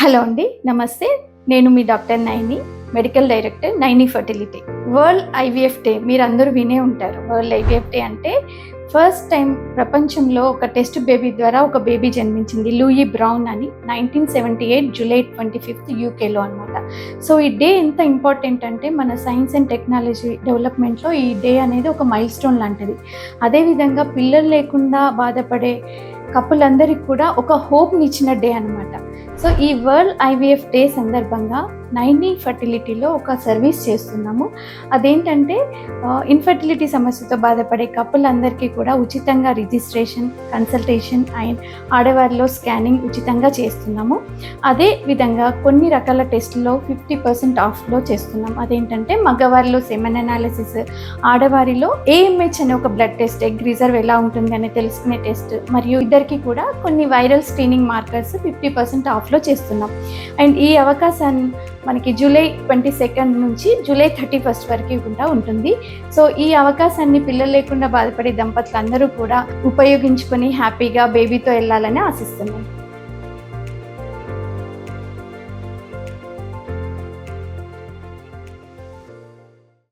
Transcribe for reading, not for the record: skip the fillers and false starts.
Hello అండి, నమస్తే. నేను మీ doctor Naini, medical director Naini fertility. World IVF day మీరందరూ వినే ఉంటారు. వరల్డ్ ఐవీఎఫ్ డే అంటే ఫస్ట్ టైం ప్రపంచంలో ఒక టెస్ట్ బేబీ ద్వారా ఒక బేబీ జన్మించింది, లూయి బ్రౌన్ అని. 1978 జూలై 25 యూకేలో అనమాట. సో ఈ డే ఎంత ఇంపార్టెంట్ అంటే మన సైన్స్ అండ్ టెక్నాలజీ డెవలప్మెంట్లో ఈ డే అనేది ఒక మైల్ స్టోన్ లాంటిది. అదేవిధంగా పిల్లలు లేకుండా బాధపడే కపులందరికీ కూడా ఒక హోప్ని ఇచ్చిన డే అనమాట. సో ఈ వరల్డ్ ఐవీఎఫ్ డే సందర్భంగా నైని ఫర్టిలిటీలో ఒక సర్వీస్ చేస్తున్నాము. అదేంటంటే ఇన్ఫర్టిలిటీ సమస్యతో బాధపడే కపులందరికీ కూడా ఉచితంగా రిజిస్ట్రేషన్, కన్సల్టేషన్ అండ్ ఆడవారిలో స్కానింగ్ ఉచితంగా చేస్తున్నాము. అదే విధంగా కొన్ని రకాల టెస్టుల్లో 50% ఆఫ్లో చేస్తున్నాం. అదేంటంటే మగవారిలో సెమెన్ అనాలిసిస్, ఆడవారిలో ఏఎంహెచ్ అనే ఒక బ్లడ్ టెస్ట్, ఎగ్ రిజర్వ్ ఎలా ఉంటుంది అని తెలుసుకునే టెస్ట్, మరియు ఇద్దరికి కూడా కొన్ని వైరల్ స్క్రీనింగ్ మార్కర్స్ 50% ఆఫ్లో చేస్తున్నాం. అండ్ ఈ అవకాశాన్ని మనకి జూలై 22 నుంచి జూలై 31 వరకు కూడా ఉంటుంది. సో ఈ అవకాశాన్ని పిల్లలు లేకుండా బాధపడే దంపతులు అందరూ కూడా ఉపయోగించుకొని హ్యాపీగా బేబీతో వెళ్ళాలని ఆశిస్తున్నాం.